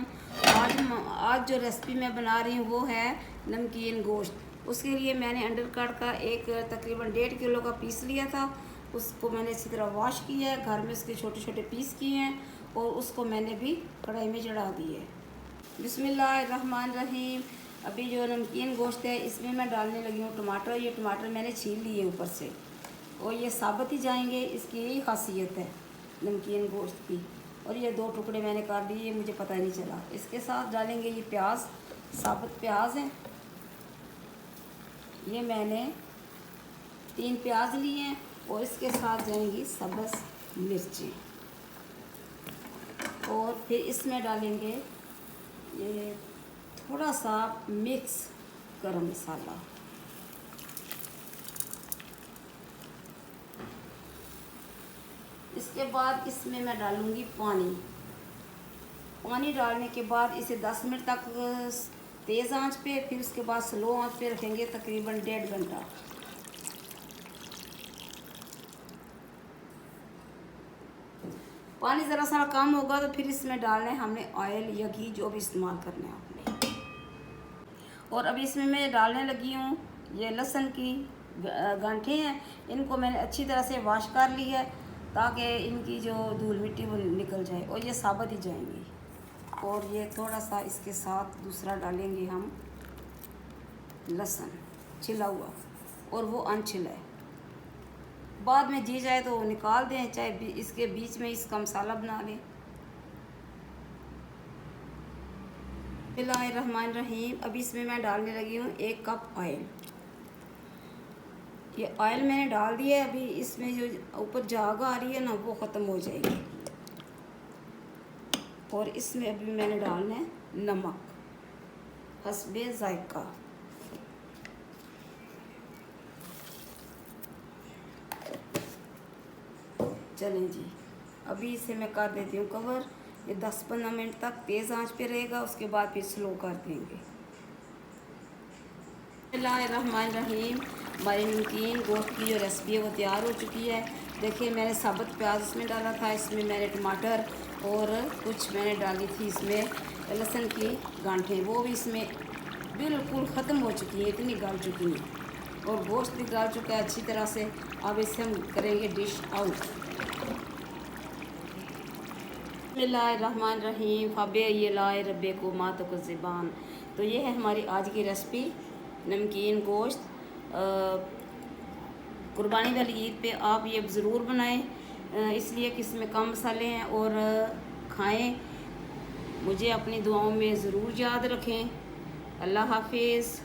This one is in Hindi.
वालेकुम। आज जो रेसिपी मैं बना रही हूँ वो है नमकीन गोश्त। उसके लिए मैंने अंडरकट का एक तकरीबन 1.5 किलो का पीस लिया था। उसको मैंने अच्छी तरह वॉश किया है, घर में उसके छोटे छोटे पीस किए हैं और उसको मैंने भी कढ़ाई में चढ़ा दी है। बिस्मिल्लाहिर्रहमानिर्रहीम। अभी जो नमकीन गोश्त है इसमें मैं डालने लगी हूँ टमाटर। ये टमाटर मैंने छील लिए ऊपर से और ये साबुत ही जाएंगे, इसकी यही खासियत है नमकीन गोश्त की। और ये 2 टुकड़े मैंने काट लिए, मुझे पता नहीं चला। इसके साथ डालेंगे ये प्याज, साबुत प्याज है। ये मैंने 3 प्याज लिए हैं और इसके साथ जाएंगी सब्ज़ मिर्ची। और फिर इसमें डालेंगे ये थोड़ा सा मिक्स गरम मसाला। इसके बाद इसमें मैं डालूँगी पानी। पानी डालने के बाद इसे 10 मिनट तक तेज़ आंच पे, फिर उसके बाद स्लो आंच पे रखेंगे तकरीबन 1.5 घंटा। पानी ज़रा सा कम होगा तो फिर इसमें डालना है हमने ऑयल या घी, जो भी इस्तेमाल करना है आपने। और अभी इसमें मैं डालने लगी हूँ ये लहसुन की गांठें हैं। इनको मैंने अच्छी तरह से वॉश कर लिया है ताकि इनकी जो धूल मिट्टी वो निकल जाए और ये साबुत ही जाएंगी। और ये थोड़ा सा इसके साथ दूसरा डालेंगे हम लहसुन छिला हुआ, और वो अनछिला है। बाद में जी जाए तो निकाल दें, चाहे इसके बीच में इसका मसाला बना लें। बिस्मिल्लाहिर्रहमानिर्रहीम। अभी इसमें मैं डालने लगी हूँ 1 कप ऑयल। ये ऑयल मैंने डाल दिया है। अभी इसमें जो ऊपर झाग आ रही है ना वो ख़त्म हो जाएगी। और इसमें अभी मैंने डालना है नमक हस्बे ज़ायका। चलें जी, अभी इसे मैं कर देती हूँ कवर। ये 10-15 मिनट तक तेज़ आंच पे रहेगा, उसके बाद फिर स्लो कर देंगे। बिस्मिल्लाहिर्रहमानिर्रहीम। हमारी नमकीन गोश्त की जो रेसिपी है वो तैयार हो चुकी है। देखिए मैंने साबुत प्याज इसमें डाला था, इसमें मैंने टमाटर और कुछ मैंने डाली थी इसमें लहसुन की गांठें, वो भी इसमें बिल्कुल ख़त्म हो चुकी है, इतनी गल चुकी हैं। और गोश्त भी गल चुका है अच्छी तरह से। अब इसे हम करेंगे डिश आउट। बिस्मिल्लाहिर्रहमानिर्रहीम। फ़बे ये लाए रब्बे को मातो को ज़बान। तो ये है हमारी आज की रेसिपी नमकीन गोश्त। कुर्बानी वाली ईद पे आप ये ज़रूर बनाएं, इसलिए कि इसमें कम मसाले हैं, और खाएं। मुझे अपनी दुआओं में ज़रूर याद रखें। अल्लाह हाफिज़।